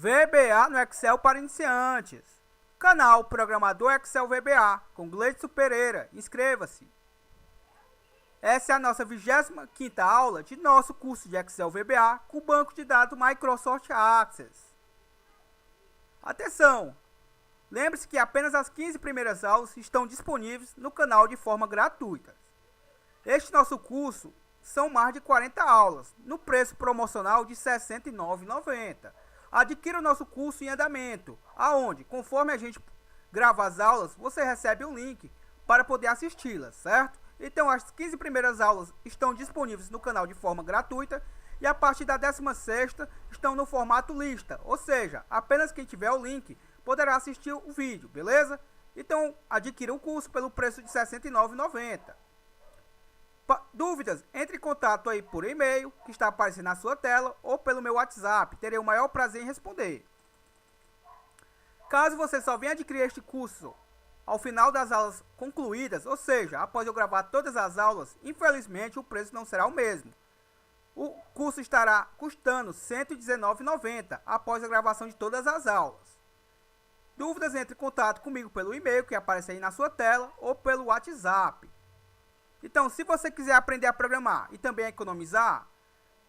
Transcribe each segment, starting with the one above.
VBA no Excel para iniciantes. Canal Programador Excel VBA com Gleidson Pereira. Inscreva-se. Essa é a nossa 25ª aula de nosso curso de Excel VBA com o banco de dados Microsoft Access. Atenção! Lembre-se que apenas as 15 primeiras aulas estão disponíveis no canal de forma gratuita. Este nosso curso são mais de 40 aulas, no preço promocional de R$ 69,90. Adquira o nosso curso em andamento, aonde, conforme a gente grava as aulas, você recebe um link para poder assisti-las, certo? Então, as 15 primeiras aulas estão disponíveis no canal de forma gratuita e a partir da 16ª estão no formato lista, ou seja, apenas quem tiver o link poderá assistir o vídeo, beleza? Então, adquira o curso pelo preço de R$ 69,90. Dúvidas? Entre em contato aí por e-mail, que está aparecendo na sua tela, ou pelo meu WhatsApp, terei o maior prazer em responder. Caso você só venha adquirir este curso ao final das aulas concluídas, ou seja, após eu gravar todas as aulas, infelizmente o preço não será o mesmo. O curso estará custando R$ 119,90 após a gravação de todas as aulas. Dúvidas? Entre em contato comigo pelo e-mail que aparece aí na sua tela ou pelo WhatsApp. Então, se você quiser aprender a programar e também a economizar,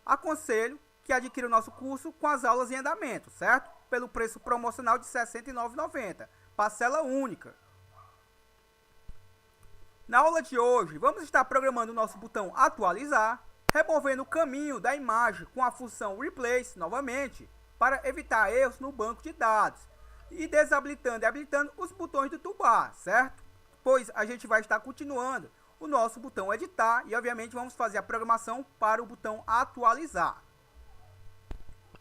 aconselho que adquira o nosso curso com as aulas em andamento, certo? Pelo preço promocional de R$ 69,90, parcela única. Na aula de hoje, vamos estar programando o nosso botão atualizar, removendo o caminho da imagem com a função replace novamente, para evitar erros no banco de dados, e desabilitando e habilitando os botões do toolbar, certo? Pois a gente vai estar continuando o nosso botão editar e obviamente vamos fazer a programação para o botão atualizar.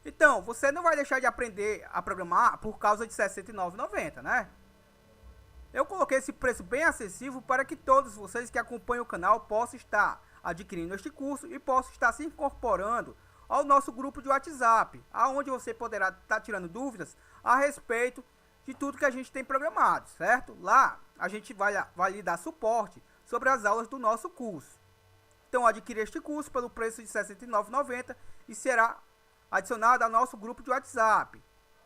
Então, você não vai deixar de aprender a programar por causa de R$ 69,90, né? Eu coloquei esse preço bem acessível para que todos vocês que acompanham o canal possam estar adquirindo este curso e possam estar se incorporando ao nosso grupo de WhatsApp, aonde você poderá estar tirando dúvidas a respeito de tudo que a gente tem programado, certo? Lá a gente vai lhe dar suporte sobre as aulas do nosso curso. Então, adquira este curso pelo preço de R$ 69,90 e será adicionado ao nosso grupo de WhatsApp.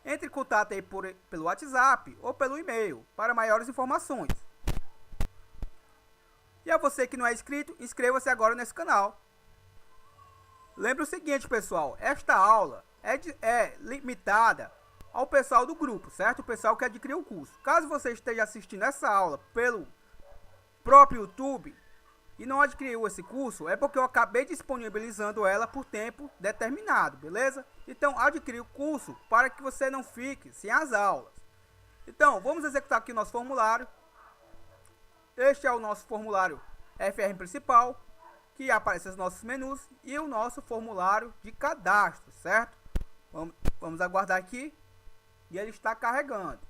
Entre em contato aí pelo WhatsApp ou pelo e-mail para maiores informações. E a você que não é inscrito, inscreva-se agora nesse canal. Lembre o seguinte, pessoal, esta aula é limitada ao pessoal do grupo, certo? O pessoal que adquiriu o curso. Caso você esteja assistindo essa aula pelo próprio YouTube e não adquiriu esse curso, é porque eu acabei disponibilizando ela por tempo determinado, beleza? Então, adquira o curso para que você não fique sem as aulas. Então, vamos executar aqui o nosso formulário. Este é o nosso formulário FR principal, que aparece os nossos menus e o nosso formulário de cadastro, certo? Vamos aguardar aqui e ele está carregando.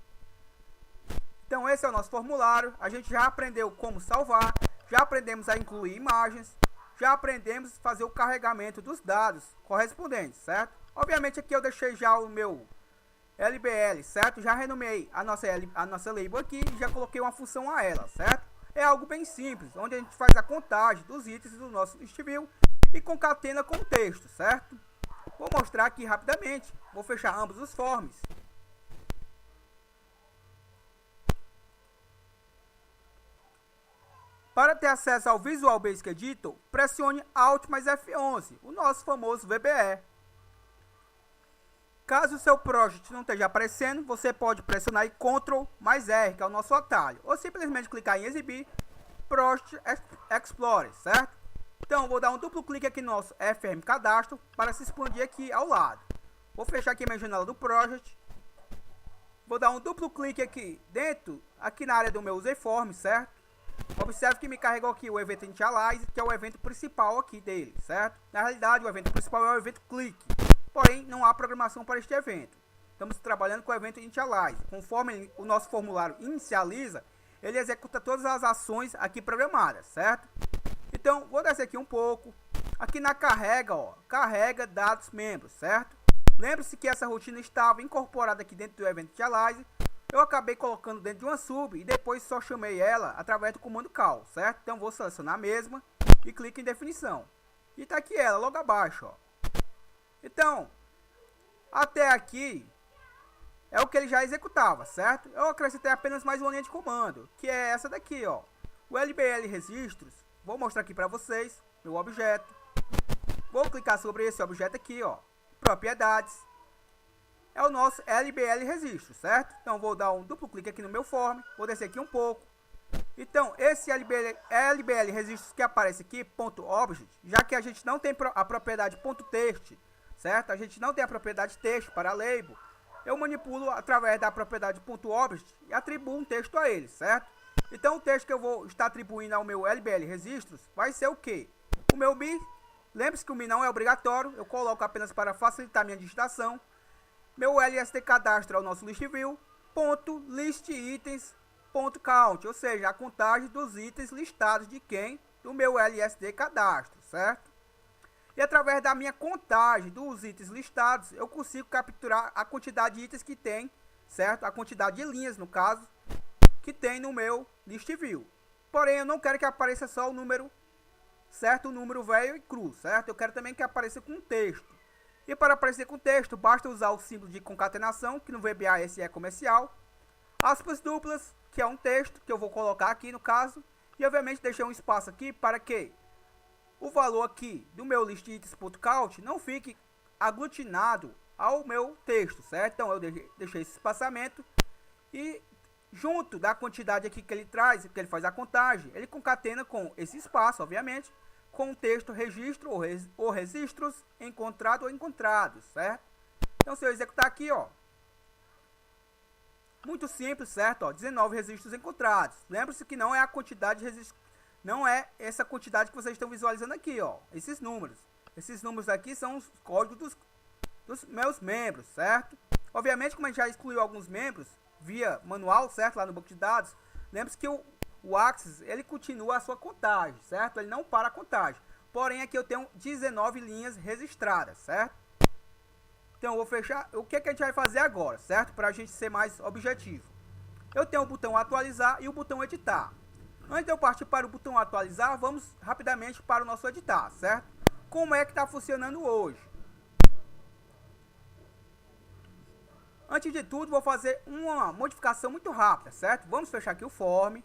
Então, esse é o nosso formulário. A gente já aprendeu como salvar, já aprendemos a incluir imagens, já aprendemos a fazer o carregamento dos dados correspondentes, certo? Obviamente aqui eu deixei já o meu LBL, certo? Já renomeei a nossa label aqui e já coloquei uma função a ela, certo? É algo bem simples, onde a gente faz a contagem dos itens do nosso list view e concatena com o texto, certo? Vou mostrar aqui rapidamente. Vou fechar ambos os forms. Para ter acesso ao Visual Basic Editor, pressione Alt mais F11, o nosso famoso VBE. Caso o seu project não esteja aparecendo, você pode pressionar Ctrl mais R, que é o nosso atalho, ou simplesmente clicar em Exibir Project Explorer, certo? Então, vou dar um duplo clique aqui no nosso FM Cadastro para se expandir aqui ao lado. Vou fechar aqui a minha janela do project. Vou dar um duplo clique aqui dentro, aqui na área do meu Userform, certo? Observe que me carregou aqui o evento Initialize, que é o evento principal aqui dele, certo? Na realidade, o evento principal é o evento Click, porém não há programação para este evento. Estamos trabalhando com o evento Initialize. Conforme o nosso formulário inicializa, ele executa todas as ações aqui programadas, certo? Então, vou descer aqui um pouco. Aqui na carrega, ó, carrega dados membros, certo? Lembre-se que essa rotina estava incorporada aqui dentro do evento Initialize. Eu acabei colocando dentro de uma sub e depois só chamei ela através do comando call, certo? Então vou selecionar a mesma e clique em definição. E tá aqui ela, logo abaixo, ó. Então, até aqui é o que ele já executava, certo? Eu acrescentei apenas mais uma linha de comando, que é essa daqui, ó. O LBL registros, vou mostrar aqui para vocês, meu objeto. Vou clicar sobre esse objeto aqui, ó, propriedades. É o nosso LBL registro, certo? Então vou dar um duplo clique aqui no meu form, vou descer aqui um pouco. Então esse LBL registros que aparece aqui, .object, já que a gente não tem a propriedade .text, certo? A gente não tem a propriedade texto para label. Eu manipulo através da propriedade .object e atribuo um texto a ele, certo? Então o texto que eu vou estar atribuindo ao meu LBL registros vai ser o quê? O meu me. Lembre-se que o me não é obrigatório, eu coloco apenas para facilitar minha digitação. Meu LSD cadastro é o nosso list view, .list itens, .count, ou seja, a contagem dos itens listados de quem? Do meu LSD cadastro, certo? E através da minha contagem dos itens listados, eu consigo capturar a quantidade de itens que tem, certo? A quantidade de linhas, no caso, que tem no meu list view. Porém, eu não quero que apareça só o número, certo? O número velho e cru, certo? Eu quero também que apareça com texto. E para aparecer com texto, basta usar o símbolo de concatenação, que no VBA esse é comercial. Aspas duplas, que é um texto, que eu vou colocar aqui no caso. E obviamente deixei um espaço aqui para que o valor aqui do meu listitens.count não fique aglutinado ao meu texto, certo? Então eu deixei esse espaçamento e junto da quantidade aqui que ele traz, que ele faz a contagem, ele concatena com esse espaço, obviamente, com o texto registro ou registros encontrado ou encontrados, certo? Então se eu executar aqui, ó, muito simples, certo? Ó, 19 registros encontrados. Lembre-se que não é a quantidade de registros, não é essa quantidade que vocês estão visualizando aqui, ó, esses números. Esses números aqui são os códigos dos meus membros, certo? Obviamente, como a gente já excluiu alguns membros via manual, certo? Lá no banco de dados, lembre-se que o Axis, ele continua a sua contagem, certo? Ele não para a contagem. Porém, aqui eu tenho 19 linhas registradas, certo? Então, eu vou fechar. O que a gente vai fazer agora, certo? Para a gente ser mais objetivo. Eu tenho o botão atualizar e o botão editar. Antes de eu partir para o botão atualizar, vamos rapidamente para o nosso editar, certo? Como é que está funcionando hoje? Antes de tudo, vou fazer uma modificação muito rápida, certo? Vamos fechar aqui o form.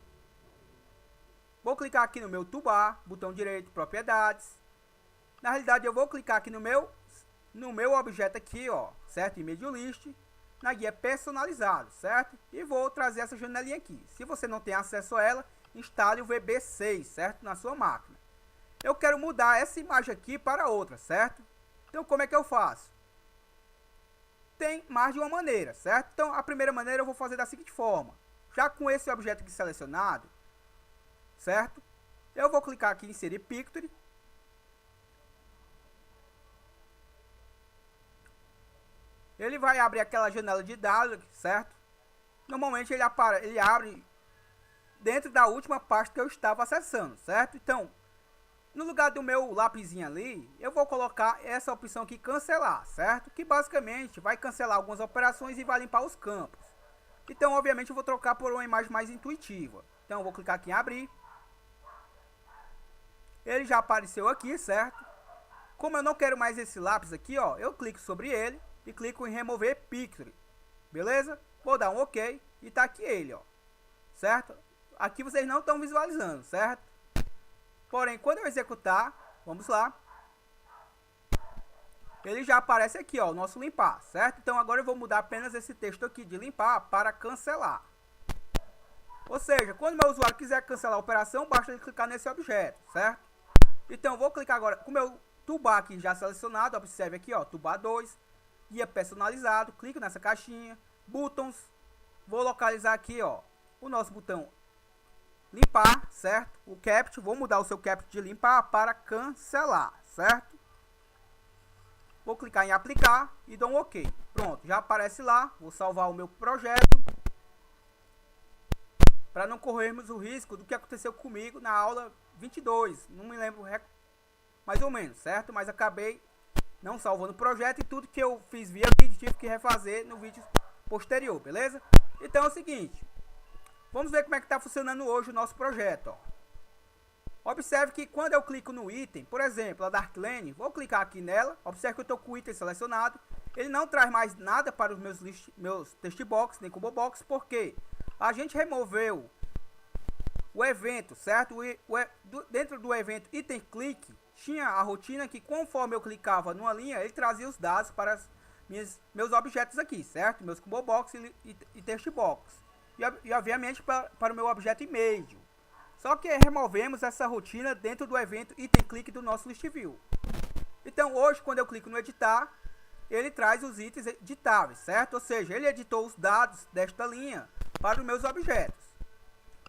Vou clicar aqui no meu toolbar, botão direito, propriedades. Na realidade, eu vou clicar aqui no meu objeto aqui, ó, certo? Image list, na guia personalizado, certo? E vou trazer essa janelinha aqui. Se você não tem acesso a ela, instale o VB6, certo? Na sua máquina. Eu quero mudar essa imagem aqui para outra, certo? Então, como é que eu faço? Tem mais de uma maneira, certo? Então, a primeira maneira eu vou fazer da seguinte forma. Já com esse objeto aqui selecionado, certo? Eu vou clicar aqui em inserir picture. Ele vai abrir aquela janela de dialog, certo? Normalmente ele abre dentro da última pasta que eu estava acessando, certo? Então, no lugar do meu lapisinho ali, eu vou colocar essa opção aqui, cancelar, certo? Que basicamente vai cancelar algumas operações e vai limpar os campos. Então, obviamente, eu vou trocar por uma imagem mais intuitiva. Então, eu vou clicar aqui em abrir. Ele já apareceu aqui, certo? Como eu não quero mais esse lápis aqui, ó, eu clico sobre ele e clico em remover picture. Beleza? Vou dar um OK e tá aqui ele, ó. Certo? Aqui vocês não estão visualizando, certo? Porém, quando eu executar, vamos lá. Ele já aparece aqui, ó, o nosso limpar, certo? Então agora eu vou mudar apenas esse texto aqui de limpar para cancelar. Ou seja, quando o meu usuário quiser cancelar a operação, basta ele clicar nesse objeto, certo? Então eu vou clicar agora com o meu toolbar aqui já selecionado, observe aqui, ó, toolbar 2, guia personalizado, clico nessa caixinha, buttons, vou localizar aqui, ó, o nosso botão limpar, certo? O capture, vou mudar o seu capture de limpar para cancelar, certo? Vou clicar em aplicar e dou um OK. Pronto, já aparece lá. Vou salvar o meu projeto para não corrermos o risco do que aconteceu comigo na aula 22. Não me lembro mais ou menos, certo? Mas acabei não salvando o projeto e tudo que eu fiz via vídeo tive que refazer no vídeo posterior, beleza? Então é o seguinte. Vamos ver como é que está funcionando hoje o nosso projeto, ó. Observe que quando eu clico no item, por exemplo, a Darklane, vou clicar aqui nela, observe que eu estou com o item selecionado, ele não traz mais nada para os meus textbox, nem combo box, porque a gente removeu o evento, certo? Dentro do evento item click, tinha a rotina que conforme eu clicava numa linha, ele trazia os dados para meus objetos aqui, certo? Meus combo box e textbox. E obviamente para o meu objeto e-mail. Só que removemos essa rotina dentro do evento item click do nosso list view. Então hoje, quando eu clico no editar, ele traz os itens editáveis, certo? Ou seja, ele editou os dados desta linha para os meus objetos.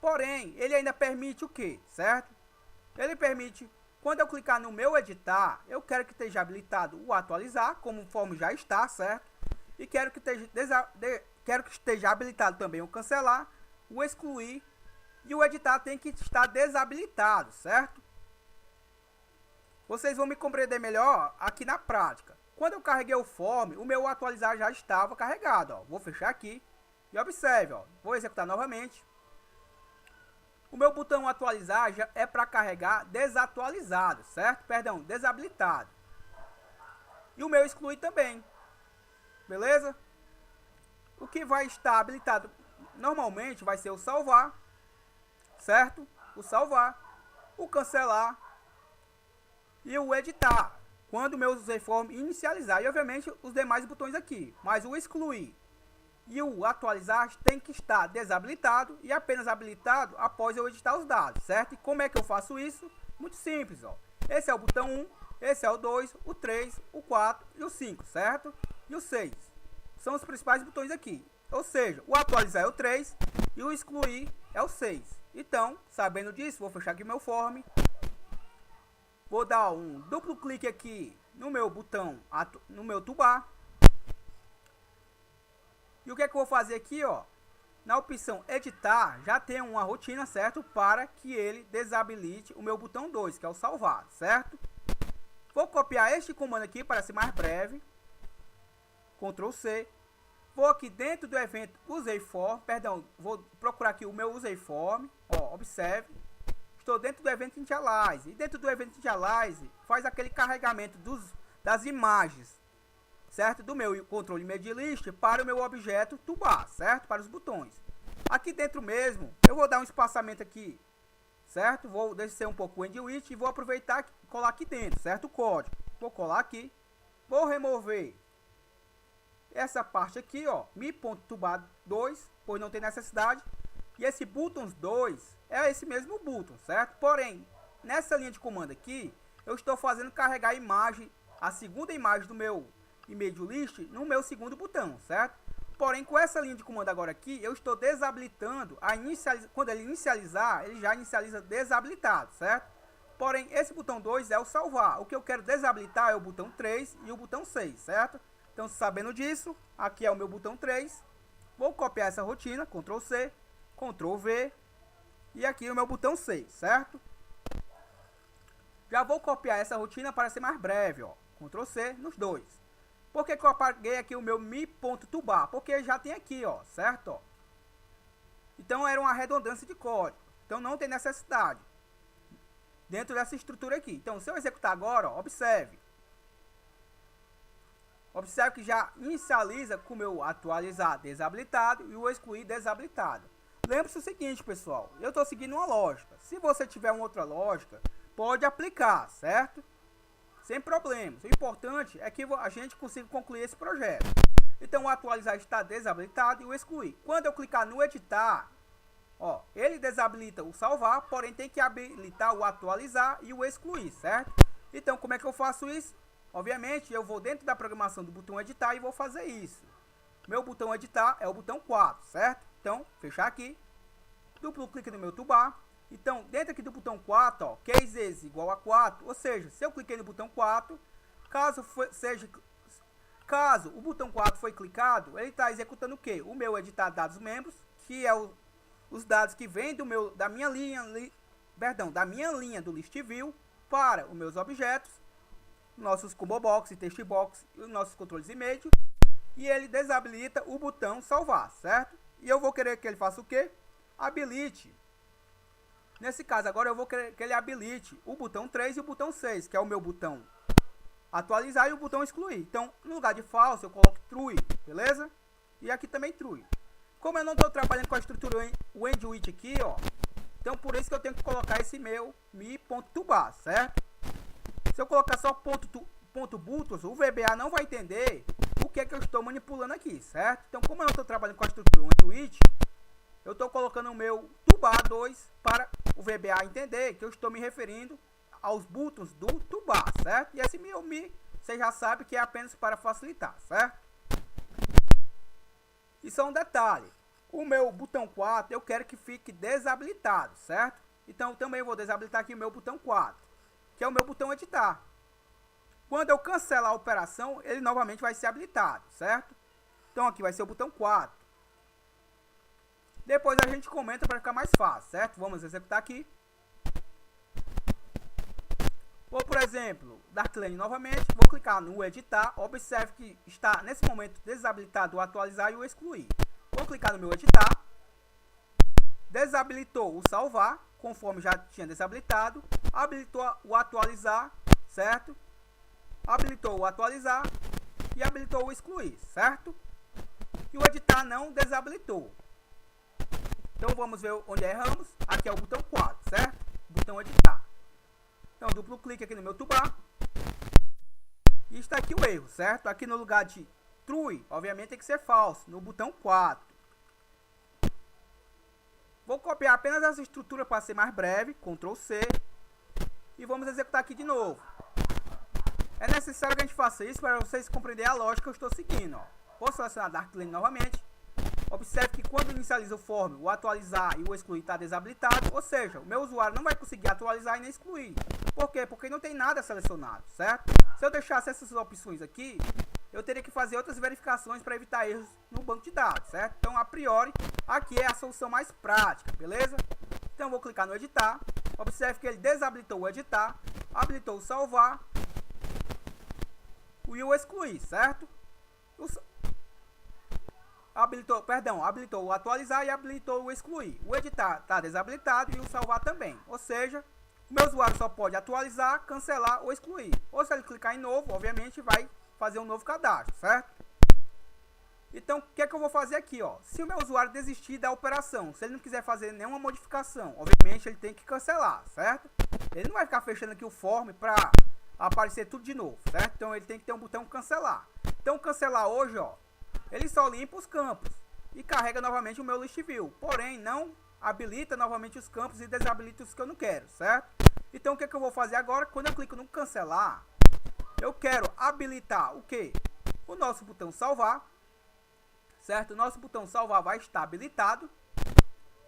Porém, ele ainda permite o que, certo? Ele permite, quando eu clicar no meu editar, eu quero que esteja habilitado o atualizar, conforme já está, certo? E quero que esteja habilitado também o cancelar, o excluir, e o editar tem que estar desabilitado, certo? Vocês vão me compreender melhor aqui na prática. Quando eu carreguei o form, o meu atualizar já estava carregado, ó. Vou fechar aqui e observe, ó. Vou executar novamente. O meu botão atualizar já é para carregar desatualizado, certo? Perdão, desabilitado. E o meu excluir também. Beleza? O que vai estar habilitado normalmente vai ser o salvar, certo? O salvar, o cancelar e o editar, quando o meu userform inicializar. E obviamente os demais botões aqui. Mas o excluir e o atualizar tem que estar desabilitado e apenas habilitado após eu editar os dados, certo? E como é que eu faço isso? Muito simples, ó. Esse é o botão 1, esse é o 2, o 3, o 4 e o 5, certo? E o 6. São os principais botões aqui. Ou seja, o atualizar é o 3 e o excluir é o 6. Então, sabendo disso, vou fechar aqui meu form. Vou dar um duplo clique aqui no meu botão, no meu toolbar. E o que é que eu vou fazer aqui, ó? Na opção editar, já tem uma rotina, certo? Para que ele desabilite o meu botão 2, que é o salvar, certo? Vou copiar este comando aqui para ser mais breve. Ctrl C. Vou aqui dentro do evento userform, perdão, vou procurar aqui o meu userform, ó, observe. Estou dentro do evento initialize. E dentro do evento initialize, faz aquele carregamento das imagens, certo? Do meu controle image list para o meu objeto toolbar, certo? Para os botões. Aqui dentro mesmo, eu vou dar um espaçamento aqui, certo? Vou descer um pouco o endwidth e vou aproveitar e colar aqui dentro, certo? O código. Vou colar aqui. Vou remover essa parte aqui, ó, mi.toolbar 2, pois não tem necessidade. E esse buttons 2 é esse mesmo button, certo? Porém, nessa linha de comando aqui, eu estou fazendo carregar a imagem, a segunda imagem do meu image list no meu segundo botão, certo? Porém, com essa linha de comando agora aqui, eu estou desabilitando a quando ele inicializar, ele já inicializa desabilitado, certo? Porém, esse botão 2 é o salvar. O que eu quero desabilitar é o botão 3 e o botão 6, certo? Então, sabendo disso, aqui é o meu botão 3. Vou copiar essa rotina, Ctrl C, Ctrl V, e aqui o meu botão 6, certo? Já vou copiar essa rotina para ser mais breve, ó. Ctrl C nos dois. Por que eu apaguei aqui o meu mi.toolbar? Porque já tem aqui, ó, certo? Ó. Então era uma redundância de código. Então não tem necessidade dentro dessa estrutura aqui. Então, se eu executar agora, ó, observe. Observe que já inicializa com o meu atualizar desabilitado e o excluir desabilitado. Lembre-se o seguinte, pessoal. Eu estou seguindo uma lógica. Se você tiver uma outra lógica, pode aplicar, certo? Sem problemas. O importante é que a gente consiga concluir esse projeto. Então, o atualizar está desabilitado e o excluir. Quando eu clicar no editar, ó, ele desabilita o salvar, porém tem que habilitar o atualizar e o excluir, certo? Então, como é que eu faço isso? Obviamente, eu vou dentro da programação do botão editar e vou fazer isso. Meu botão editar é o botão 4, certo? Então, fechar aqui. Duplo clique no meu toolbar. Então, dentro aqui do botão 4, ó, cases igual a 4. Ou seja, se eu cliquei no botão 4, caso o botão 4 foi clicado, ele está executando o quê? O meu editar dados membros, que é os dados que vêm da minha linha do list view para os meus objetos, nossos combo box e text box e os nossos controles image, e ele desabilita o botão salvar, certo? E eu vou querer que ele faça o quê? Habilite. Nesse caso agora eu vou querer que ele habilite o botão 3 e o botão 6, que é o meu botão atualizar e o botão excluir. Então, no lugar de false, eu coloco true, beleza? E aqui também true. Como eu não estou trabalhando com a estrutura WhenDoIt aqui, ó, então por isso que eu tenho que colocar esse meu mi.tobar, certo? Se eu colocar só ponto buttons, o VBA não vai entender o que é que eu estou manipulando aqui, certo? Então, como eu não estou trabalhando com a estrutura WhenDoIt, eu estou colocando o meu tobar 2 para o VBA entender que eu estou me referindo aos buttons do tobar, certo? E esse meu mi, você já sabe que é apenas para facilitar, certo? E só um detalhe, o meu botão 4 eu quero que fique desabilitado, certo? Então, eu também vou desabilitar aqui o meu botão 4, que é o meu botão editar. Quando eu cancelar a operação, ele novamente vai ser habilitado, certo? Então, aqui vai ser o botão 4. Depois a gente comenta para ficar mais fácil, certo? Vamos executar aqui. Vou, por exemplo, Darkline novamente, vou clicar no editar, observe que está nesse momento desabilitado o atualizar e o excluir. Vou clicar no meu editar, desabilitou o salvar, conforme já tinha desabilitado, habilitou o atualizar, certo? Habilitou o atualizar e habilitou o excluir, certo? E o editar não desabilitou. Então vamos ver onde erramos. Aqui é o botão 4, certo? Botão editar. Então duplo clique aqui no meu tobar. E está aqui o erro, certo? Aqui no lugar de true, obviamente tem que ser false, no botão 4. Vou copiar apenas essa estrutura para ser mais breve, Ctrl C. E vamos executar aqui de novo. É necessário que a gente faça isso para vocês compreenderem a lógica que eu estou seguindo. Ó. Vou selecionar Darkline novamente. Observe que quando inicializa o form, o atualizar e o excluir está desabilitado, ou seja, o meu usuário não vai conseguir atualizar e nem excluir. Por quê? Porque não tem nada selecionado, certo? Se eu deixasse essas opções aqui, eu teria que fazer outras verificações para evitar erros no banco de dados, certo? Então, a priori, aqui é a solução mais prática, beleza? Então, eu vou clicar no editar. Observe que ele desabilitou o editar, habilitou o salvar e o excluir, certo? Habilitou o atualizar e habilitou o excluir. O editar está desabilitado e o salvar também. Ou seja, o meu usuário só pode atualizar, cancelar ou excluir. Ou se ele clicar em novo, obviamente vai fazer um novo cadastro, certo? Então, o que é que eu vou fazer aqui, ó? Se o meu usuário desistir da operação, se ele não quiser fazer nenhuma modificação, obviamente ele tem que cancelar, certo? Ele não vai ficar fechando aqui o form para aparecer tudo de novo, certo? Então, ele tem que ter um botão cancelar. Então, cancelar hoje, ó, ele só limpa os campos e carrega novamente o meu list view. Porém, não habilita novamente os campos e desabilita os que eu não quero, certo? Então, o que é que eu vou fazer agora? Quando eu clico no cancelar, eu quero habilitar o quê? O nosso botão salvar, certo? O nosso botão salvar vai estar habilitado.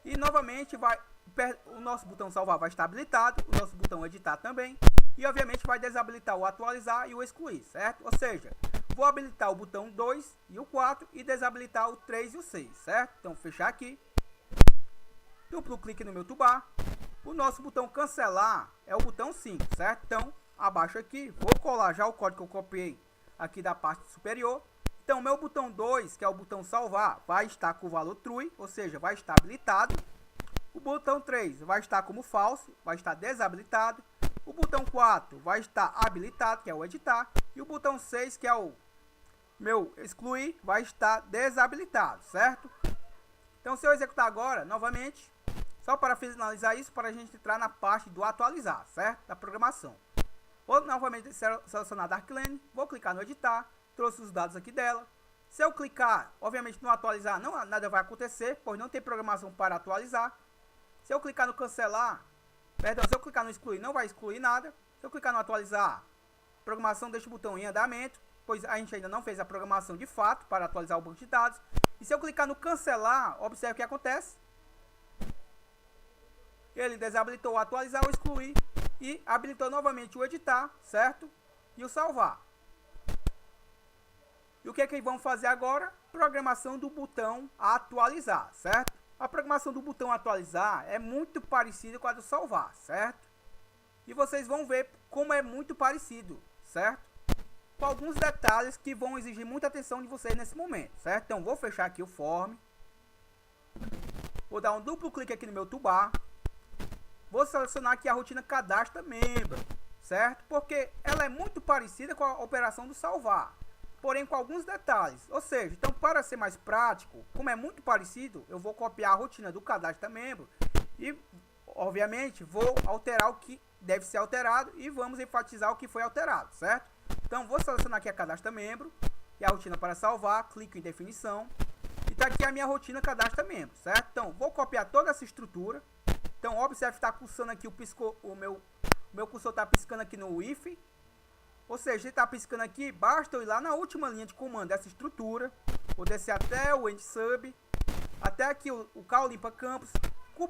E novamente o nosso botão salvar vai estar habilitado. O nosso botão editar também. E obviamente vai desabilitar o atualizar e o excluir, certo? Ou seja, vou habilitar o botão 2 e o 4 e desabilitar o 3 e o 6, certo? Então, fechar aqui. Duplo clique no meu tobar. O nosso botão cancelar é o botão 5, certo? Então, abaixo aqui, vou colar já o código que eu copiei aqui da parte superior. Então, o meu botão 2, que é o botão salvar, vai estar com o valor true, ou seja, vai estar habilitado. O botão 3 vai estar como false, vai estar desabilitado. O botão 4 vai estar habilitado, que é o editar. E o botão 6, que é o meu excluir, vai estar desabilitado, certo? Então, se eu executar agora, novamente, só para finalizar isso, para a gente entrar na parte do atualizar, certo? Da programação. Vou novamente selecionar Darkline, vou clicar no editar, trouxe os dados aqui dela. Se eu clicar, obviamente no atualizar, nada vai acontecer, pois não tem programação para atualizar. Se eu clicar no cancelar, se eu clicar no excluir, não vai excluir nada. Se eu clicar no atualizar, programação deixa o botão em andamento, pois a gente ainda não fez a programação de fato para atualizar o banco de dados. E se eu clicar no cancelar, observe o que acontece. Ele desabilitou o atualizar, o excluir e habilitou novamente o editar, certo? E o salvar. E o que é que vamos fazer agora? Programação do botão atualizar, certo? A programação do botão atualizar é muito parecida com a do salvar, certo? E vocês vão ver como é muito parecido, certo? Com alguns detalhes que vão exigir muita atenção de vocês nesse momento, certo? Então, vou fechar aqui o form. Vou dar um duplo clique aqui no meu toolbar. Vou selecionar aqui a rotina cadastra membro, certo? Porque ela é muito parecida com a operação do salvar, porém com alguns detalhes. Ou seja, então para ser mais prático, como é muito parecido, eu vou copiar a rotina do cadastro membro e, obviamente, vou alterar o que deve ser alterado e vamos enfatizar o que foi alterado, certo? Então vou selecionar aqui a cadastro membro e a rotina para salvar, clico em definição e está aqui a minha rotina cadastro membro, certo? Então vou copiar toda essa estrutura. Então observe que está pulsando aqui o meu cursor está piscando aqui no if, ou seja, ele está piscando aqui, basta eu ir lá na última linha de comando dessa estrutura, vou descer até o end sub, até aqui o call limpa campos, com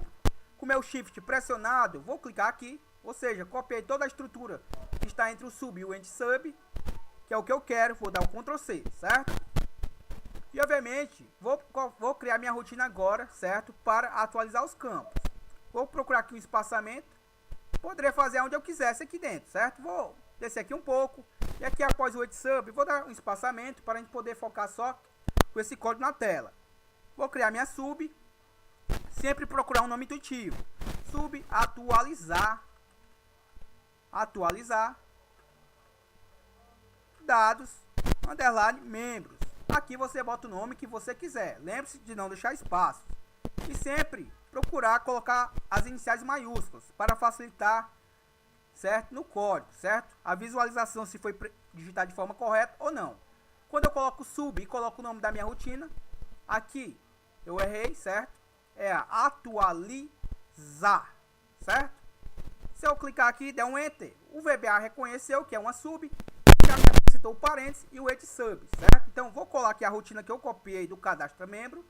o meu shift pressionado, vou clicar aqui, ou seja, copiei toda a estrutura que está entre o sub e o end sub, que é o que eu quero, vou dar o Ctrl C, certo? E obviamente, vou criar minha rotina agora, certo? Para atualizar os campos. Vou procurar aqui um espaçamento, poderia fazer onde eu quisesse aqui dentro, certo? Vou descer aqui um pouco, e aqui após o end sub, vou dar um espaçamento para a gente poder focar só com esse código na tela. Vou criar minha sub, sempre procurar um nome intuitivo. Sub atualizar dados underline membros. Aqui você bota o nome que você quiser. Lembre-se de não deixar espaços. E sempre procurar colocar as iniciais maiúsculas para facilitar, certo? No código, certo? A visualização se foi digitado de forma correta ou não. Quando eu coloco sub e coloco o nome da minha rotina, aqui eu errei, certo? É atualizar, certo? Se eu clicar aqui e der um enter, o VBA reconheceu que é uma sub, já me acrescentou o parênteses e o end sub, certo? Então vou colar aqui a rotina que eu copiei do cadastro membro,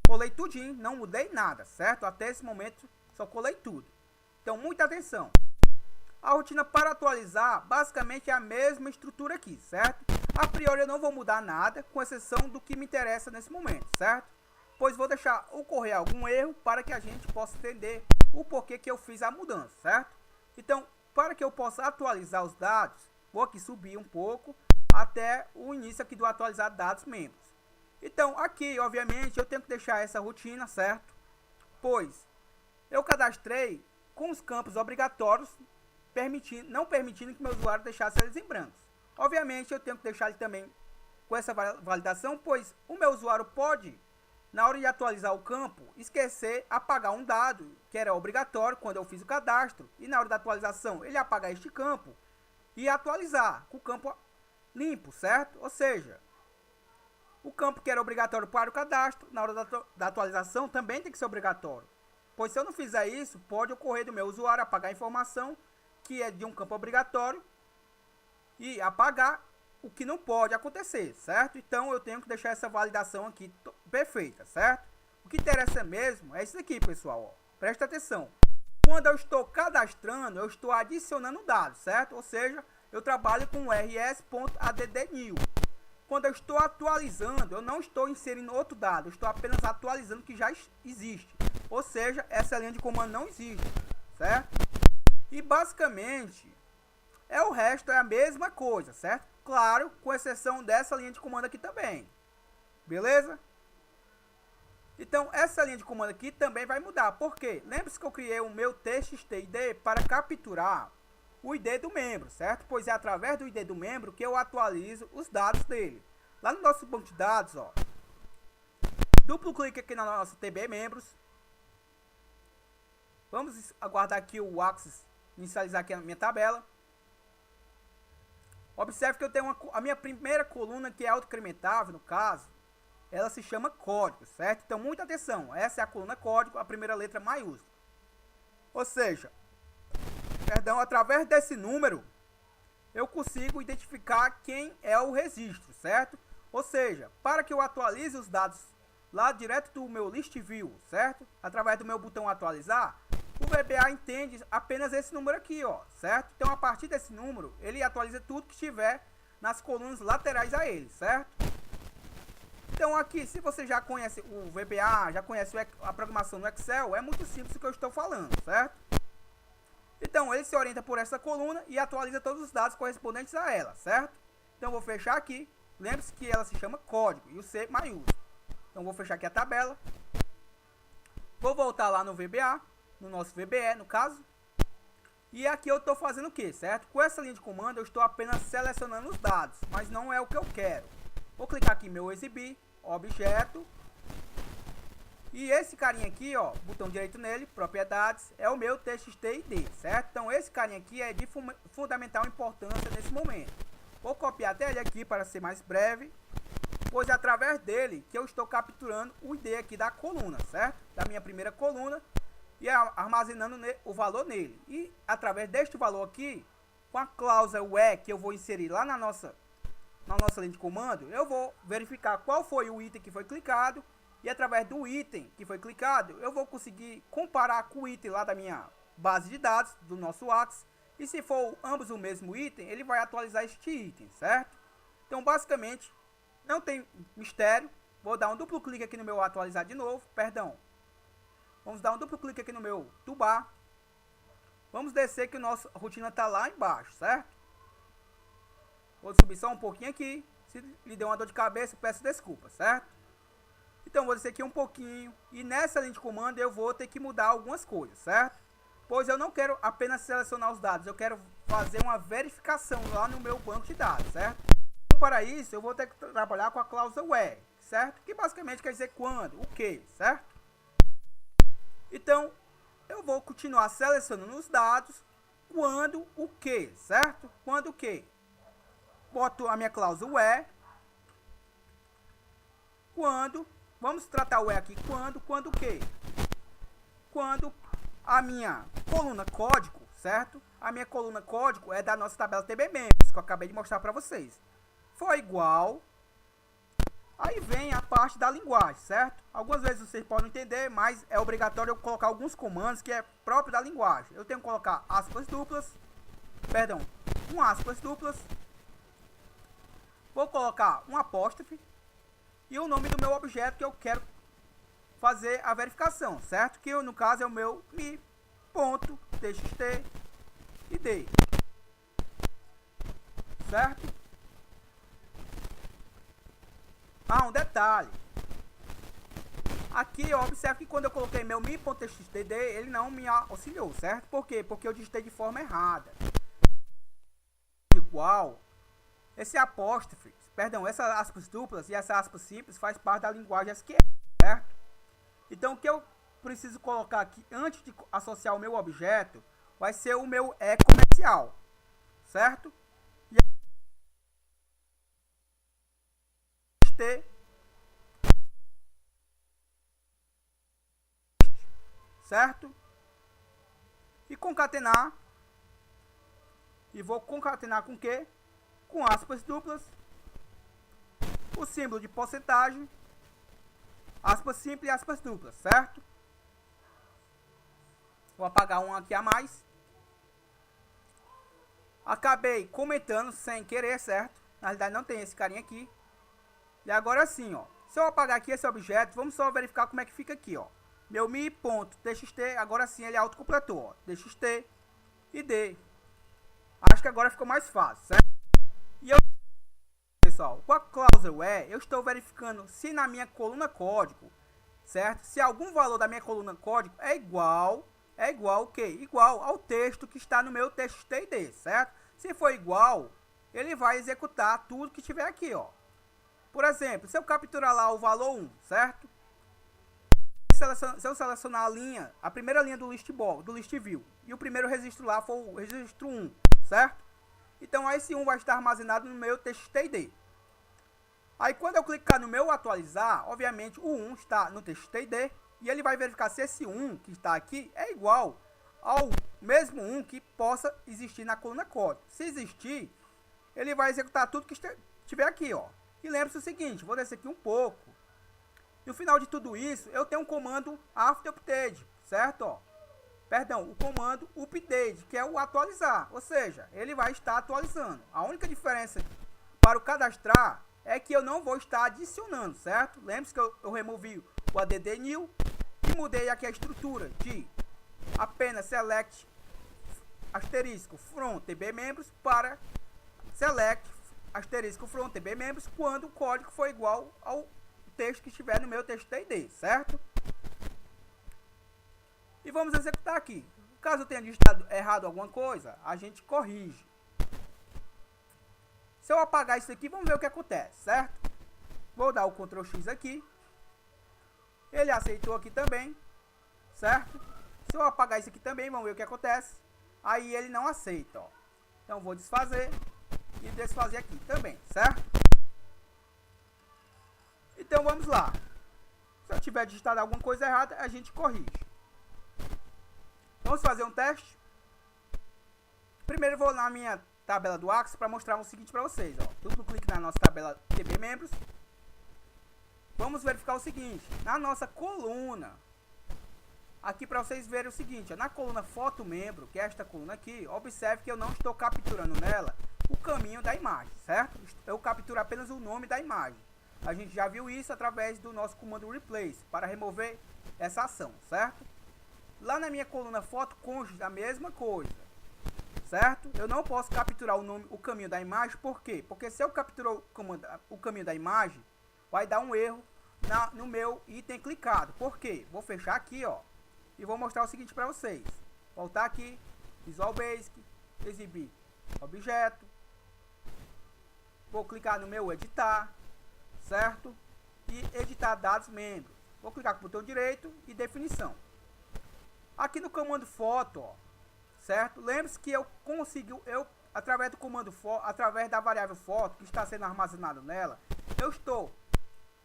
colei tudinho, não mudei nada, certo? Até esse momento só colei tudo. Então muita atenção. A rotina para atualizar basicamente é a mesma estrutura aqui, certo? A priori eu não vou mudar nada, com exceção do que me interessa nesse momento, certo? Pois vou deixar ocorrer algum erro para que a gente possa entender o porquê que eu fiz a mudança, certo? Então, para que eu possa atualizar os dados, vou aqui subir um pouco até o início aqui do atualizar dados membros. Então, aqui, obviamente, eu tenho que deixar essa rotina, certo? Pois eu cadastrei com os campos obrigatórios, não permitindo que meu usuário deixasse eles em brancos. Obviamente, eu tenho que deixar ele também com essa validação, pois o meu usuário pode, na hora de atualizar o campo, esquecer apagar um dado que era obrigatório quando eu fiz o cadastro, e na hora da atualização ele apagar este campo e atualizar com o campo limpo, certo? Ou seja, o campo que era obrigatório para o cadastro, na hora da atualização também tem que ser obrigatório. Pois se eu não fizer isso, pode ocorrer do meu usuário apagar a informação que é de um campo obrigatório e apagar o que não pode acontecer, certo? Então eu tenho que deixar essa validação aqui perfeita, certo? O que interessa mesmo é isso aqui, pessoal, ó. Presta atenção. Quando eu estou cadastrando, eu estou adicionando dados, certo? Ou seja, eu trabalho com rs.addnew. Quando eu estou atualizando, eu não estou inserindo outro dado, eu estou apenas atualizando o que já existe. Ou seja, essa linha de comando não existe, certo? E basicamente, o resto é a mesma coisa, certo? Claro, com exceção dessa linha de comando aqui também. Beleza? Então, essa linha de comando aqui também vai mudar. Por quê? Lembre-se que eu criei o meu txt-id para capturar o ID do membro, certo? Pois é através do ID do membro que eu atualizo os dados dele. Lá no nosso banco de dados, ó, duplo clique aqui na nossa TB membros. Vamos aguardar aqui o Axis inicializar aqui a minha tabela. Observe que eu tenho a minha primeira coluna, que é autoincrementável, no caso, ela se chama código, certo? Então, muita atenção, essa é a coluna código, a primeira letra maiúscula. Ou seja, através desse número, eu consigo identificar quem é o registro, certo? Ou seja, para que eu atualize os dados lá direto do meu list view, certo? Através do meu botão atualizar, o VBA entende apenas esse número aqui, ó, certo? Então, a partir desse número, ele atualiza tudo que estiver nas colunas laterais a ele, certo? Então, aqui, se você já conhece o VBA, já conhece a programação no Excel, é muito simples o que eu estou falando, certo? Então, ele se orienta por essa coluna e atualiza todos os dados correspondentes a ela, certo? Então, vou fechar aqui. Lembre-se que ela se chama código e o C maiúsculo. Então, vou fechar aqui a tabela. Vou voltar lá no VBA, no nosso VBE, no caso. E aqui eu estou fazendo o que, certo? Com essa linha de comando eu estou apenas selecionando os dados, mas não é o que eu quero. Vou clicar aqui em meu exibir, objeto. E esse carinha aqui, ó, botão direito nele, propriedades, é o meu TXT-ID, certo? Então esse carinha aqui é de fundamental importância nesse momento. Vou copiar até ele aqui para ser mais breve, pois é através dele que eu estou capturando o ID aqui da coluna, certo? Da minha primeira coluna e armazenando o valor nele. E através deste valor aqui, com a cláusula E que eu vou inserir lá na nossa linha de comando, eu vou verificar qual foi o item que foi clicado. E através do item que foi clicado, eu vou conseguir comparar com o item lá da minha base de dados, do nosso Axis. E se for ambos o mesmo item, ele vai atualizar este item, certo? Então, basicamente, não tem mistério. Vou dar um duplo clique aqui no meu atualizar de novo, perdão. Vamos dar um duplo clique aqui no meu toolbar. Vamos descer que a nossa rotina está lá embaixo, certo? Vou subir só um pouquinho aqui. Se lhe deu uma dor de cabeça, peço desculpa, certo? Então, vou descer aqui um pouquinho. E nessa linha de comando eu vou ter que mudar algumas coisas, certo? Pois eu não quero apenas selecionar os dados. Eu quero fazer uma verificação lá no meu banco de dados, certo? Então, para isso, eu vou ter que trabalhar com a cláusula where, certo? Que basicamente quer dizer quando, o que, certo? Então, eu vou continuar selecionando os dados quando o que, certo? Quando o que? Boto a minha cláusula where. Quando... Vamos tratar o E aqui. Quando o quê? Quando a minha coluna código, certo? A minha coluna código é da nossa tabela TBMembers, que eu acabei de mostrar para vocês. For igual. Aí vem a parte da linguagem, certo? Algumas vezes vocês podem entender, mas é obrigatório eu colocar alguns comandos que é próprio da linguagem. Eu tenho que colocar aspas duplas. Perdão, um aspas duplas. Vou colocar um apóstrofe. E o nome do meu objeto que eu quero fazer a verificação, certo? Que no caso é o meu mi.txt-id, certo? Ah, um detalhe. Aqui, observe que quando eu coloquei meu mi.txt-id, ele não me auxiliou, certo? Por quê? Porque eu digitei de forma errada. Igual, esse apóstrofe, perdão, essas aspas duplas e essas aspas simples faz parte da linguagem SQL, certo? Então, o que eu preciso colocar aqui antes de associar o meu objeto vai ser o meu E comercial, certo? E certo? E concatenar. E vou concatenar com o quê? Com aspas duplas. O símbolo de porcentagem, aspas simples e aspas duplas, certo? Vou apagar um aqui a mais. Acabei comentando sem querer, certo? Na realidade não tem esse carinha aqui. E agora sim, ó. Se eu apagar aqui esse objeto, vamos só verificar como é que fica aqui, ó. Meu mi.txt, agora sim ele autocompletou, ó. txt id. Acho que agora ficou mais fácil, certo? E eu, pessoal, com a cláusula where, eu estou verificando se na minha coluna código, certo? Se algum valor da minha coluna código é igual o quê? Igual ao texto que está no meu txt-id, certo? Se for igual, ele vai executar tudo que tiver aqui, ó. Por exemplo, se eu capturar lá o valor 1, certo? Se eu selecionar a linha, a primeira linha do list view, e o primeiro registro lá for o registro 1, certo? Então, esse 1 vai estar armazenado no meu txt-id. Aí, quando eu clicar no meu atualizar, obviamente, o 1 está no txt-id, e ele vai verificar se esse 1 que está aqui é igual ao mesmo 1 que possa existir na coluna código. Se existir, ele vai executar tudo que estiver aqui, ó. E lembre-se o seguinte, vou descer aqui um pouco. No final de tudo isso, eu tenho um comando after update, certo? Ó. Perdão, o comando update, que é o atualizar, ou seja, ele vai estar atualizando. A única diferença para o cadastrar é que eu não vou estar adicionando, certo? Lembre-se que eu removi o add new e mudei aqui a estrutura de apenas select asterisco from tbmembers para select asterisco from tbmembers quando o código for igual ao texto que estiver no meu txt-id, certo? E vamos executar aqui. Caso eu tenha digitado errado alguma coisa, a gente corrige. Se eu apagar isso aqui, vamos ver o que acontece, certo? Vou dar o Ctrl X aqui. Ele aceitou aqui também, certo? Se eu apagar isso aqui também, vamos ver o que acontece. Aí ele não aceita, ó. Então vou desfazer e desfazer aqui também, certo? Então vamos lá. Se eu tiver digitado alguma coisa errada, a gente corrige. Vamos fazer um teste. Primeiro eu vou na minha tabela do Axis para mostrar o seguinte para vocês, ó. Duplo clique na nossa tabela TB Membros. Vamos verificar o seguinte, na nossa coluna, aqui para vocês verem o seguinte, ó, na coluna Foto Membro, que é esta coluna aqui, observe que eu não estou capturando nela o caminho da imagem, certo? Eu capturo apenas o nome da imagem. A gente já viu isso através do nosso comando Replace, para remover essa ação, certo? Lá na minha coluna Foto Cônjuge, a mesma coisa, certo? Eu não posso capturar o caminho da imagem, por quê? Porque se eu capturar o caminho da imagem, vai dar um erro no meu item clicado. Por quê? Vou fechar aqui, ó, e vou mostrar o seguinte para vocês. Voltar aqui, Visual Basic, exibir objeto. Vou clicar no meu editar, certo? E editar dados membros. Vou clicar com o botão direito e definição. Aqui no comando foto, ó, certo? Lembre-se que eu consigo, através do comando foto, através da variável foto que está sendo armazenado nela, eu estou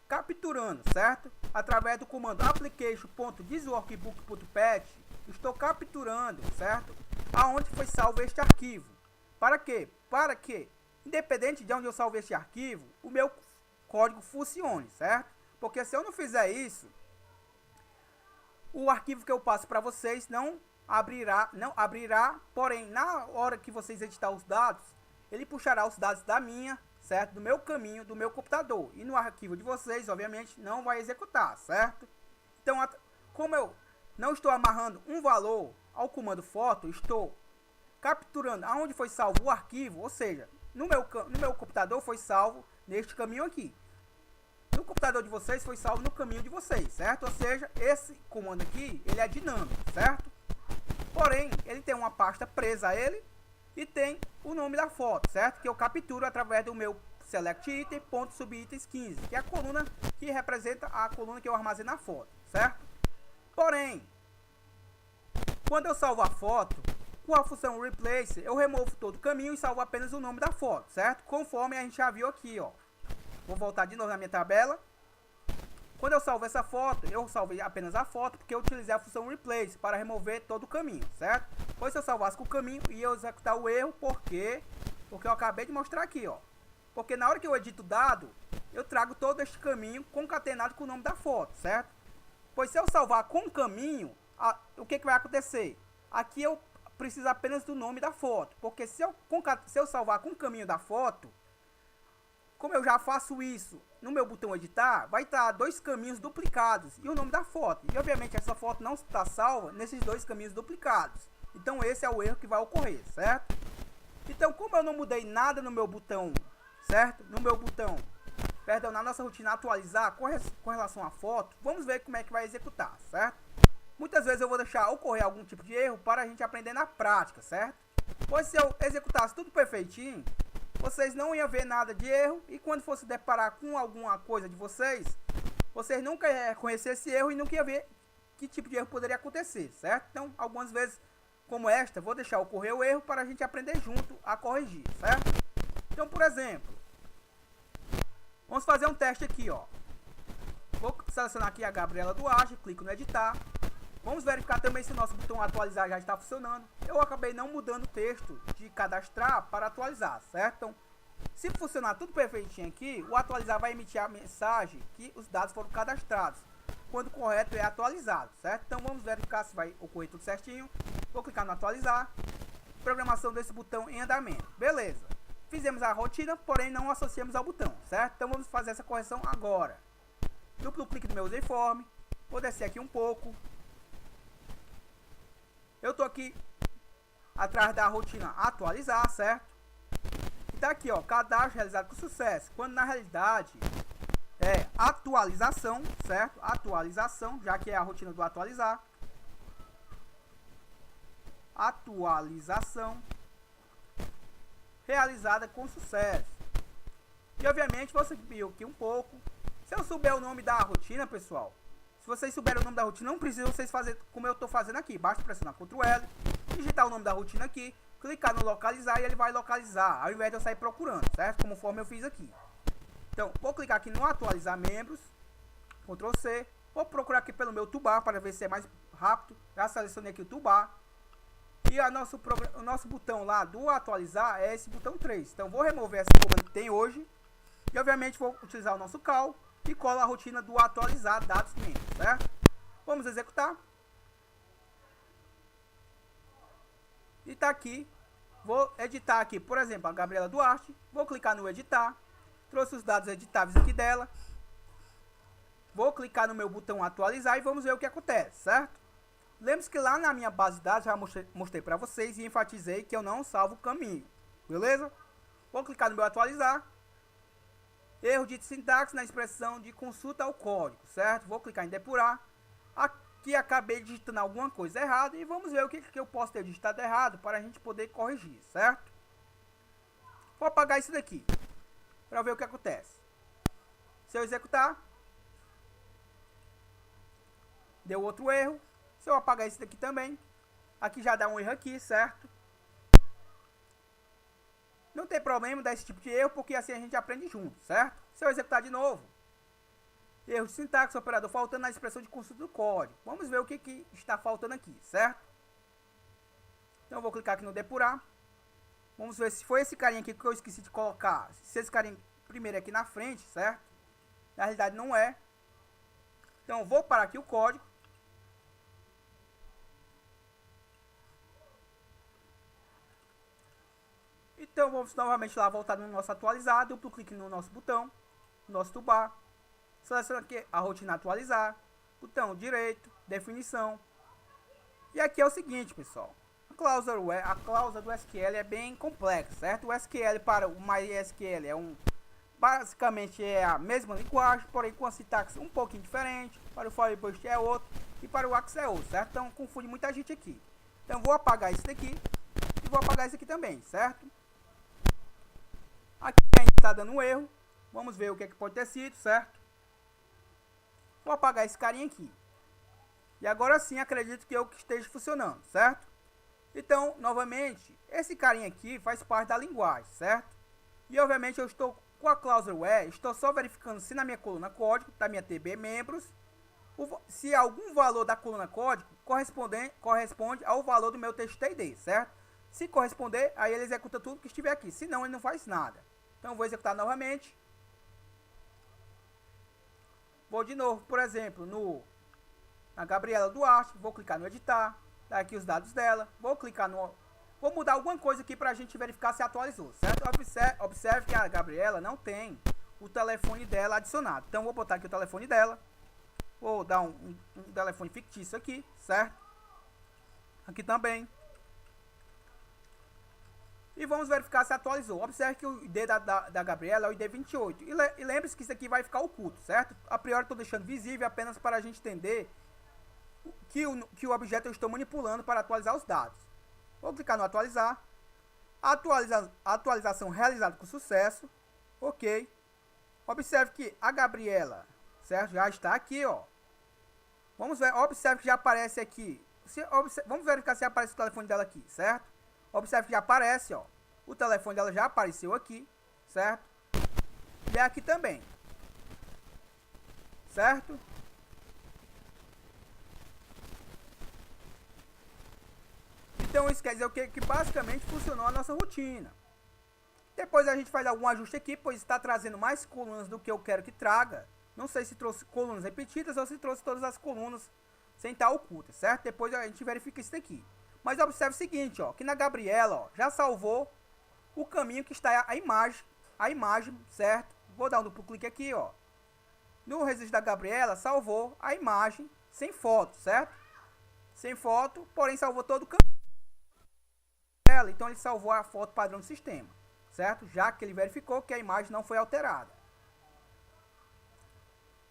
capturando, certo? Através do comando application.thisworkbook.pet, estou capturando, certo? Aonde foi salvo este arquivo. Para quê? Para que, independente de onde eu salve este arquivo, o meu código funcione, certo? Porque se eu não fizer isso, o arquivo que eu passo para vocês não abrirá, porém, na hora que vocês editar os dados, ele puxará os dados da minha, certo? Do meu caminho, do meu computador. E no arquivo de vocês, obviamente, não vai executar, certo? Então, como eu não estou amarrando um valor ao comando foto, estou capturando aonde foi salvo o arquivo, ou seja, no meu computador foi salvo neste caminho aqui. No computador de vocês foi salvo no caminho de vocês, certo? Ou seja, esse comando aqui, ele é dinâmico, certo? Porém, ele tem uma pasta presa a ele e tem o nome da foto, certo? Que eu capturo através do meu select item.subitens 15, que é a coluna que representa a coluna que eu armazeno a foto, certo? Porém, quando eu salvo a foto, com a função replace, eu removo todo o caminho e salvo apenas o nome da foto, certo? Conforme a gente já viu aqui, ó. Vou voltar de novo na minha tabela. Quando eu salvo essa foto, eu salvei apenas a foto, porque eu utilizei a função replace para remover todo o caminho, certo? Pois se eu salvasse com o caminho, ia executar o erro, porque eu acabei de mostrar aqui, ó. Porque na hora que eu edito o dado, eu trago todo este caminho concatenado com o nome da foto, certo? Pois se eu salvar com o caminho, o que vai acontecer? Aqui eu preciso apenas do nome da foto, porque se eu salvar com o caminho da foto, como eu já faço isso no meu botão editar, vai estar dois caminhos duplicados e o nome da foto. E obviamente essa foto não está salva nesses dois caminhos duplicados. Então esse é o erro que vai ocorrer, certo? Então, como eu não mudei nada no meu botão, certo? Na nossa rotina atualizar com relação à foto, vamos ver como é que vai executar, certo? Muitas vezes eu vou deixar ocorrer algum tipo de erro para a gente aprender na prática, certo? Pois se eu executasse tudo perfeitinho, vocês não iam ver nada de erro, e quando fosse deparar com alguma coisa de vocês nunca iam reconhecer esse erro e nunca iam ver que tipo de erro poderia acontecer, certo? Então, algumas vezes, como esta, vou deixar ocorrer o erro para a gente aprender junto a corrigir, certo? Então, por exemplo, vamos fazer um teste aqui, ó. Vou selecionar aqui a Gabriela Duarte, clico no editar. Vamos verificar também se o nosso botão atualizar já está funcionando. Eu acabei não mudando o texto de cadastrar para atualizar, certo? Então, se funcionar tudo perfeitinho aqui, o atualizar vai emitir a mensagem que os dados foram cadastrados, quando o correto é atualizado, certo? Então vamos verificar se vai ocorrer tudo certinho. Vou clicar no atualizar. Programação desse botão em andamento. Beleza. Fizemos a rotina, porém não associamos ao botão, certo? Então vamos fazer essa correção agora. Duplo clique no meu userform. Vou descer aqui um pouco. Eu tô aqui atrás da rotina atualizar, certo? E tá aqui, ó, cadastro realizado com sucesso, quando na realidade é atualização, certo? Atualização, já que é a rotina do atualizar. atualização realizada com sucesso. E obviamente você viu aqui um pouco. Se eu souber o nome da rotina, pessoal, se vocês souberem o nome da rotina, não precisa vocês fazer como eu estou fazendo aqui. Basta pressionar Ctrl L, digitar o nome da rotina aqui, clicar no localizar e ele vai localizar, ao invés de eu sair procurando, certo? Conforme eu fiz aqui. Então, vou clicar aqui no atualizar membros, Ctrl C, vou procurar aqui pelo meu toolbar para ver se é mais rápido. Já selecionei aqui o toolbar. E o nosso botão lá do atualizar é esse botão 3. Então, vou remover essa comando que tem hoje. E, obviamente, vou utilizar o nosso call e colo a rotina do atualizar dados membros, certo? Vamos executar. E tá aqui. Vou editar aqui, por exemplo, a Gabriela Duarte. Vou clicar no editar. Trouxe os dados editáveis aqui dela. Vou clicar no meu botão atualizar e vamos ver o que acontece, certo? Lembre-se que lá na minha base de dados já mostrei para vocês e enfatizei que eu não salvo o caminho, beleza? Vou clicar no meu atualizar. Erro de sintaxe na expressão de consulta ao código, certo? Vou clicar em depurar. Aqui acabei digitando alguma coisa errada e vamos ver o que eu posso ter digitado errado para a gente poder corrigir, certo? Vou apagar isso daqui para ver o que acontece. Se eu executar, deu outro erro. Se eu apagar isso daqui também, aqui já dá um erro aqui, certo? Não tem problema dar esse tipo de erro, porque assim a gente aprende junto, certo? Se eu executar de novo, erro de sintaxe, operador faltando na expressão de consulta do código. Vamos ver o que está faltando aqui, certo? Então eu vou clicar aqui no depurar. Vamos ver se foi esse carinha aqui que eu esqueci de colocar. Se esse carinha primeiro aqui na frente, certo? Na realidade não é. Então eu vou parar aqui o código. Então vamos novamente lá voltar no nosso atualizar, duplo clique no nosso botão, no nosso toolbar, seleciona aqui a rotina atualizar, botão direito, definição. E aqui é o seguinte, pessoal, a cláusula do SQL é bem complexa, certo? O SQL para o MySQL basicamente é a mesma linguagem, porém com a sintaxe um pouquinho diferente, para o Firebird é outro e para o Axis é outro, certo? Então confunde muita gente aqui. Então vou apagar isso daqui e vou apagar isso aqui também, certo? Aqui a gente está dando um erro. Vamos ver o que é que pode ter sido, certo? Vou apagar esse carinha aqui. E agora sim acredito que esteja funcionando, certo? Então, novamente, esse carinha aqui faz parte da linguagem, certo? E obviamente eu estou com a cláusula where, estou só verificando se na minha coluna código, da minha TB membros, se algum valor da coluna código corresponde ao valor do meu TXT-ID, certo? Se corresponder, aí ele executa tudo que estiver aqui. Se não, ele não faz nada. Então, vou executar novamente. Vou de novo, por exemplo, na Gabriela Duarte. Vou clicar no editar. Dar aqui os dados dela. Vou clicar no... Vou mudar alguma coisa aqui para a gente verificar se atualizou, certo? Observe que a Gabriela não tem o telefone dela adicionado. Então, vou botar aqui o telefone dela. Vou dar um telefone fictício aqui, certo? Aqui também. E vamos verificar se atualizou. Observe que o ID da Gabriela é o ID 28. E lembre-se que isso aqui vai ficar oculto, certo? A priori estou deixando visível apenas para a gente entender que o objeto eu estou manipulando para atualizar os dados. Vou clicar no atualizar. Atualização realizada com sucesso. Ok. Observe que a Gabriela, certo? Já está aqui, ó. Vamos ver. Observe que já aparece aqui. Vamos verificar se aparece o telefone dela aqui, certo? Observe que já aparece, ó. O telefone dela já apareceu aqui, certo? E aqui também. Certo? Então isso quer dizer o quê? Que basicamente funcionou a nossa rotina. Depois a gente faz algum ajuste aqui, pois está trazendo mais colunas do que eu quero que traga. Não sei se trouxe colunas repetidas ou se trouxe todas as colunas sem estar ocultas, certo? Depois a gente verifica isso daqui. Mas observe o seguinte, ó, que na Gabriela, ó, já salvou o caminho que está a imagem, certo? Vou dar um duplo clique aqui, ó. No registro da Gabriela, salvou a imagem sem foto, certo? Sem foto, porém salvou todo o caminho. Então ele salvou a foto padrão do sistema, certo? Já que ele verificou que a imagem não foi alterada.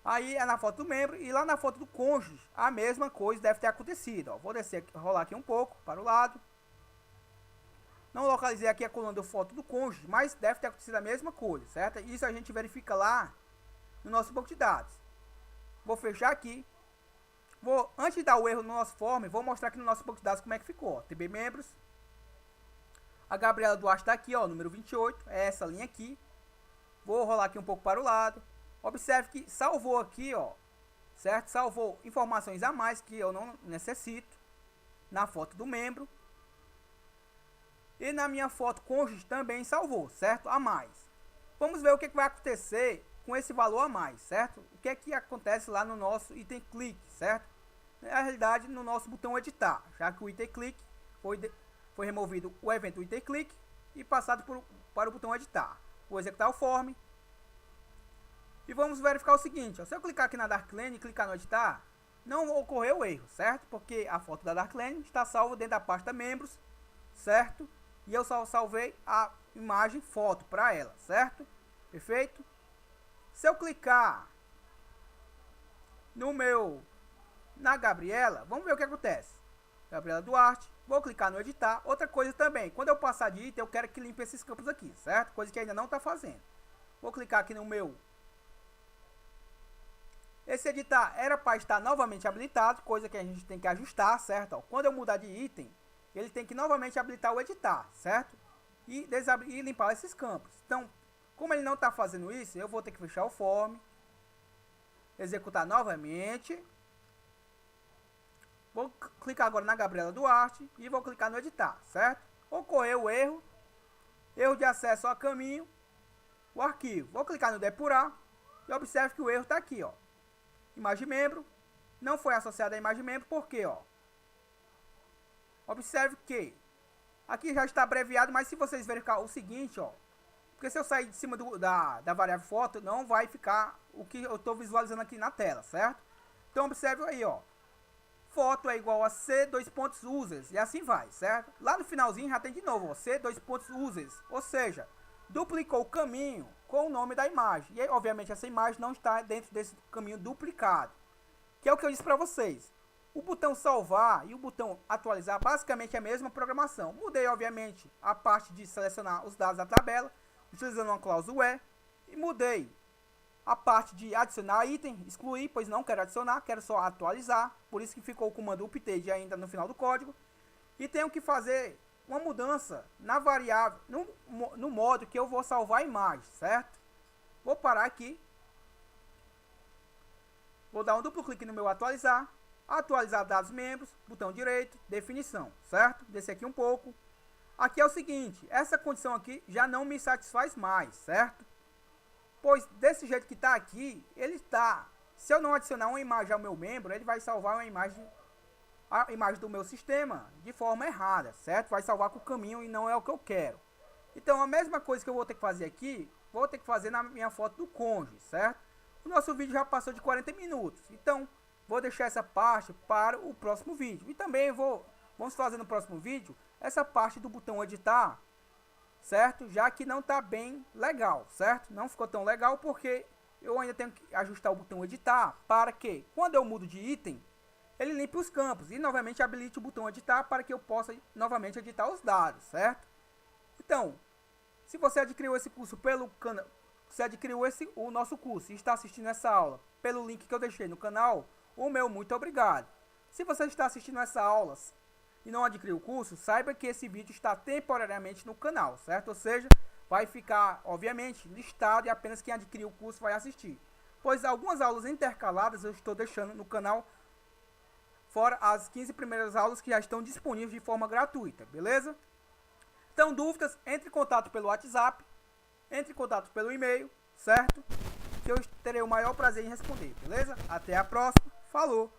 Aí é na foto do membro e lá na foto do cônjuge, a mesma coisa deve ter acontecido. Ó. Vou descer, rolar aqui um pouco para o lado. Não localizei aqui a coluna do foto do cônjuge, mas deve ter acontecido a mesma coisa, certo? Isso a gente verifica lá no nosso banco de dados. Vou fechar aqui. Antes de dar o erro no nosso form, vou mostrar aqui no nosso banco de dados como é que ficou. Ó. TB membros. A Gabriela Duarte está aqui, ó, número 28. É essa linha aqui. Vou rolar aqui um pouco para o lado. Observe que salvou aqui, ó, certo? Salvou informações a mais que eu não necessito na foto do membro. E na minha foto cônjuge também salvou, certo? A mais. Vamos ver o que vai acontecer com esse valor a mais, certo? O que é que acontece lá no nosso item clique, certo? Na realidade, no nosso botão editar, já que o item clique foi removido o evento item clique e passado para o botão editar. Vou executar o form. E vamos verificar o seguinte, ó, se eu clicar aqui na Darklane e clicar no editar, não ocorreu erro, certo? Porque a foto da Darklane está salva dentro da pasta membros, certo? E eu só salvei a imagem foto para ela, certo? Perfeito? Se eu clicar na Gabriela, vamos ver o que acontece. Gabriela Duarte, vou clicar no editar. Outra coisa também, quando eu passar de item, eu quero que limpe esses campos aqui, certo? Coisa que ainda não está fazendo. Vou clicar aqui no meu. Esse editar era para estar novamente habilitado, coisa que a gente tem que ajustar, certo? Ó, quando eu mudar de item, ele tem que novamente habilitar o editar, certo? E limpar esses campos. Então, como ele não está fazendo isso, eu vou ter que fechar o form, executar novamente. Vou clicar agora na Gabriela Duarte e vou clicar no editar, certo? Ocorreu o erro de acesso a caminho, o arquivo. Vou clicar no depurar e observe que o erro está aqui, ó. Imagem membro, não foi associada a imagem membro, porque, ó, observe que aqui já está abreviado, mas se vocês verificar o seguinte, ó, porque se eu sair de cima da variável foto, não vai ficar o que eu estou visualizando aqui na tela, certo? Então observe aí, ó, foto é igual a C:users, e assim vai, certo? Lá no finalzinho já tem de novo, ó, C:users, ou seja, duplicou o caminho com o nome da imagem. E aí, obviamente, essa imagem não está dentro desse caminho duplicado. Que é o que eu disse para vocês. O botão salvar e o botão atualizar basicamente é a mesma programação. Mudei, obviamente, a parte de selecionar os dados da tabela, utilizando uma cláusula where. E mudei a parte de adicionar item, excluir, pois não quero adicionar, quero só atualizar. Por isso que ficou o comando update ainda no final do código. E tenho que fazer uma mudança na variável, no modo que eu vou salvar a imagem, certo? Vou parar aqui. Vou dar um duplo clique no meu atualizar. Atualizar dados membros, botão direito, definição, certo? Descer aqui um pouco. Aqui é o seguinte, essa condição aqui já não me satisfaz mais, certo? Pois desse jeito que está aqui, ele está... Se eu não adicionar uma imagem ao meu membro, ele vai salvar a imagem do meu sistema de forma errada, certo? Vai salvar com o caminho e não é o que eu quero. Então a mesma coisa que eu vou ter que fazer aquou, vou ter que fazer na minha foto do cônjuge, certo? O nosso vídeo já passou de 40 minutos, então vou deixar essa parte para o próximo vídeo. E também vamos fazer no próximo vídeo essa parte do botão editar, certo? Já que não está bem legal, certo? Não ficou tão legal porque eu ainda tenho que ajustar o botão editar para que quando eu mudo de item, ele limpe os campos e novamente habilite o botão editar para que eu possa novamente editar os dados, certo? Então, se você adquiriu esse curso pelo canal, se adquiriu o nosso curso e está assistindo essa aula pelo link que eu deixei no canal, o meu muito obrigado. Se você está assistindo essa aula e não adquiriu o curso, saiba que esse vídeo está temporariamente no canal, certo? Ou seja, vai ficar, obviamente, listado e apenas quem adquiriu o curso vai assistir. Pois algumas aulas intercaladas eu estou deixando no canal, fora as 15 primeiras aulas que já estão disponíveis de forma gratuita, beleza? Então, dúvidas, entre em contato pelo WhatsApp, entre em contato pelo e-mail, certo? Que eu terei o maior prazer em responder, beleza? Até a próxima, falou!